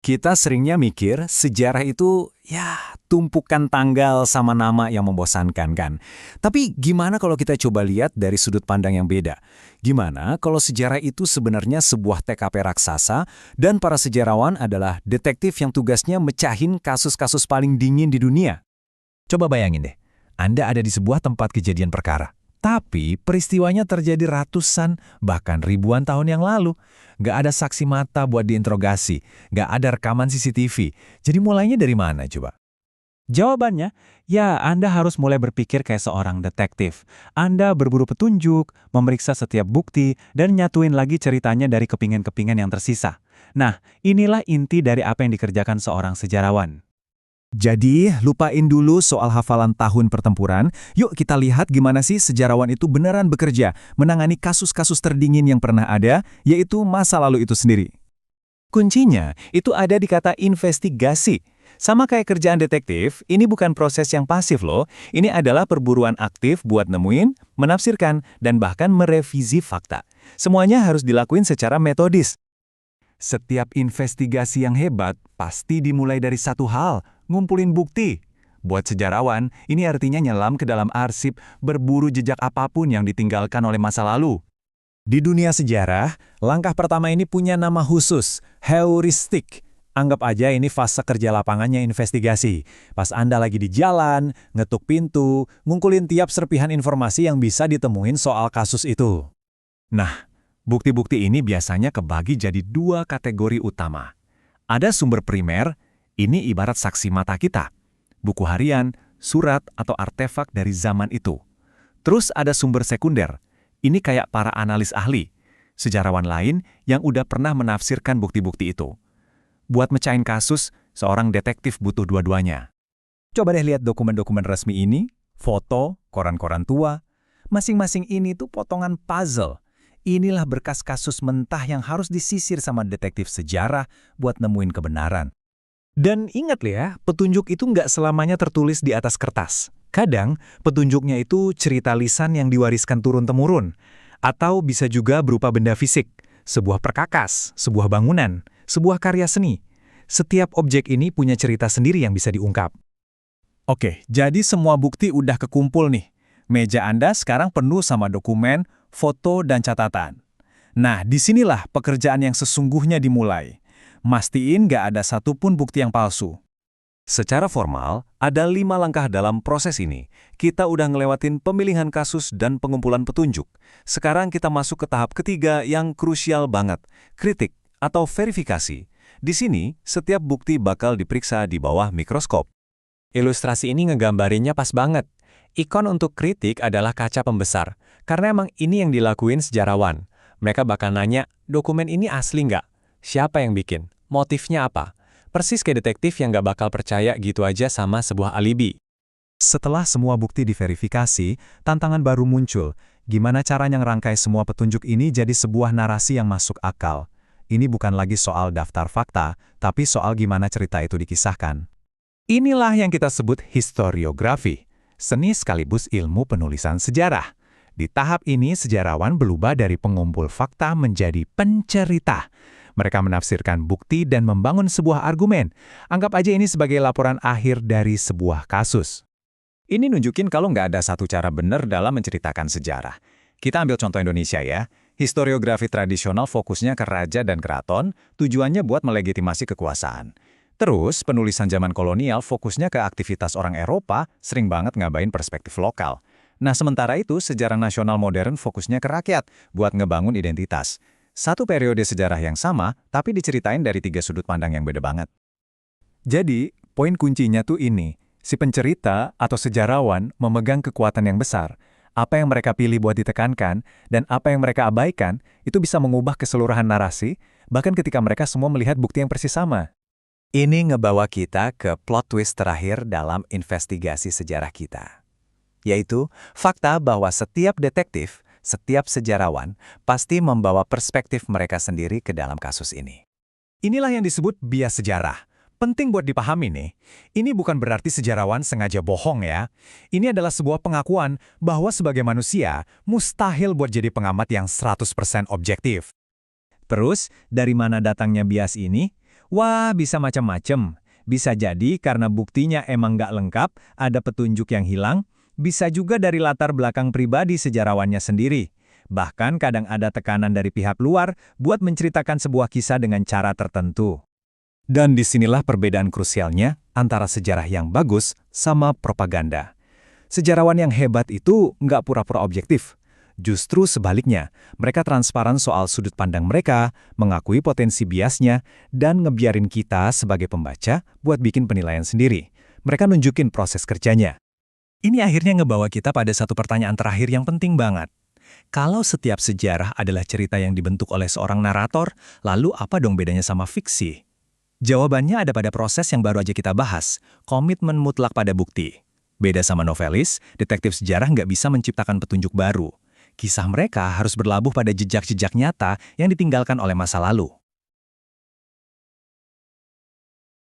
Kita seringnya mikir sejarah itu ya tumpukan tanggal sama nama yang membosankan kan. Tapi gimana kalau kita coba lihat dari sudut pandang yang beda? Gimana kalau sejarah itu sebenarnya sebuah TKP raksasa dan para sejarawan adalah detektif yang tugasnya mecahin kasus-kasus paling dingin di dunia? Coba bayangin deh, Anda ada di sebuah tempat kejadian perkara. Tapi peristiwanya terjadi ratusan, bahkan ribuan tahun yang lalu. Nggak ada saksi mata buat diinterogasi, nggak ada rekaman CCTV. Jadi mulainya dari mana coba? Jawabannya, ya Anda harus mulai berpikir kayak seorang detektif. Anda berburu petunjuk, memeriksa setiap bukti, dan nyatuin lagi ceritanya dari kepingan-kepingan yang tersisa. Nah, inilah inti dari apa yang dikerjakan seorang sejarawan. Jadi, lupain dulu soal hafalan tahun pertempuran. Yuk kita lihat gimana sih sejarawan itu beneran bekerja, menangani kasus-kasus terdingin yang pernah ada, yaitu masa lalu itu sendiri. Kuncinya itu ada di kata investigasi. Sama kayak kerjaan detektif, ini bukan proses yang pasif loh. Ini adalah perburuan aktif buat nemuin, menafsirkan, dan bahkan merevisi fakta. Semuanya harus dilakuin secara metodis. Setiap investigasi yang hebat pasti dimulai dari satu hal, ngumpulin bukti. Buat sejarawan, ini artinya nyelam ke dalam arsip, berburu jejak apapun yang ditinggalkan oleh masa lalu. Di dunia sejarah, langkah pertama ini punya nama khusus, heuristik. Anggap aja ini fase kerja lapangannya investigasi. Pas Anda lagi di jalan, ngetuk pintu, ngumpulin tiap serpihan informasi yang bisa ditemuin soal kasus itu. Nah, bukti-bukti ini biasanya kebagi jadi dua kategori utama. Ada sumber primer, ini ibarat saksi mata kita. Buku harian, surat, atau artefak dari zaman itu. Terus ada sumber sekunder, ini kayak para analis ahli, sejarawan lain yang udah pernah menafsirkan bukti-bukti itu. Buat mecahin kasus, seorang detektif butuh dua-duanya. Coba deh lihat dokumen-dokumen resmi ini, foto, koran-koran tua. Masing-masing ini tuh potongan puzzle. Inilah berkas kasus mentah yang harus disisir sama detektif sejarah buat nemuin kebenaran. Dan ingat ya, petunjuk itu nggak selamanya tertulis di atas kertas. Kadang, petunjuknya itu cerita lisan yang diwariskan turun-temurun. Atau bisa juga berupa benda fisik, sebuah perkakas, sebuah bangunan, sebuah karya seni. Setiap objek ini punya cerita sendiri yang bisa diungkap. Oke, jadi semua bukti udah kekumpul nih. Meja Anda sekarang penuh sama dokumen, foto, dan catatan. Nah, disinilah pekerjaan yang sesungguhnya dimulai. Mastiin nggak ada satupun bukti yang palsu. Secara formal, ada 5 langkah dalam proses ini. Kita udah ngelewatin pemilihan kasus dan pengumpulan petunjuk. Sekarang kita masuk ke tahap ketiga yang krusial banget, kritik atau verifikasi. Di sini, setiap bukti bakal diperiksa di bawah mikroskop. Ilustrasi ini ngegambarinnya pas banget. Ikon untuk kritik adalah kaca pembesar, karena emang ini yang dilakuin sejarawan. Mereka bakal nanya, dokumen ini asli nggak? Siapa yang bikin? Motifnya apa? Persis kayak detektif yang nggak bakal percaya gitu aja sama sebuah alibi. Setelah semua bukti diverifikasi, tantangan baru muncul. Gimana caranya ngerangkai semua petunjuk ini jadi sebuah narasi yang masuk akal? Ini bukan lagi soal daftar fakta, tapi soal gimana cerita itu dikisahkan. Inilah yang kita sebut historiografi, seni sekaligus ilmu penulisan sejarah. Di tahap ini, sejarawan berubah dari pengumpul fakta menjadi pencerita. Mereka menafsirkan bukti dan membangun sebuah argumen. Anggap aja ini sebagai laporan akhir dari sebuah kasus. Ini nunjukin kalau nggak ada satu cara benar dalam menceritakan sejarah. Kita ambil contoh Indonesia ya. Historiografi tradisional fokusnya ke raja dan keraton, tujuannya buat melegitimasi kekuasaan. Terus, penulisan zaman kolonial fokusnya ke aktivitas orang Eropa, sering banget ngabain perspektif lokal. Nah, sementara itu, sejarah nasional modern fokusnya ke rakyat, buat ngebangun identitas. Satu periode sejarah yang sama, tapi diceritain dari 3 sudut pandang yang beda banget. Jadi, poin kuncinya tuh ini. Si pencerita atau sejarawan memegang kekuatan yang besar. Apa yang mereka pilih buat ditekankan, dan apa yang mereka abaikan, itu bisa mengubah keseluruhan narasi, bahkan ketika mereka semua melihat bukti yang persis sama. Ini ngebawa kita ke plot twist terakhir dalam investigasi sejarah kita. Yaitu, fakta bahwa setiap detektif, setiap sejarawan, pasti membawa perspektif mereka sendiri ke dalam kasus ini. Inilah yang disebut bias sejarah. Penting buat dipahami nih, ini bukan berarti sejarawan sengaja bohong ya. Ini adalah sebuah pengakuan bahwa sebagai manusia, mustahil buat jadi pengamat yang 100% objektif. Terus, dari mana datangnya bias ini? Wah, bisa macam-macam. Bisa jadi karena buktinya emang nggak lengkap, ada petunjuk yang hilang, bisa juga dari latar belakang pribadi sejarawannya sendiri. Bahkan kadang ada tekanan dari pihak luar buat menceritakan sebuah kisah dengan cara tertentu. Dan disinilah perbedaan krusialnya antara sejarah yang bagus sama propaganda. Sejarawan yang hebat itu nggak pura-pura objektif. Justru sebaliknya, mereka transparan soal sudut pandang mereka, mengakui potensi biasnya, dan ngebiarin kita sebagai pembaca buat bikin penilaian sendiri. Mereka nunjukin proses kerjanya. Ini akhirnya ngebawa kita pada satu pertanyaan terakhir yang penting banget. Kalau setiap sejarah adalah cerita yang dibentuk oleh seorang narator, lalu apa dong bedanya sama fiksi? Jawabannya ada pada proses yang baru aja kita bahas, komitmen mutlak pada bukti. Beda sama novelis, detektif sejarah nggak bisa menciptakan petunjuk baru. Kisah mereka harus berlabuh pada jejak-jejak nyata yang ditinggalkan oleh masa lalu.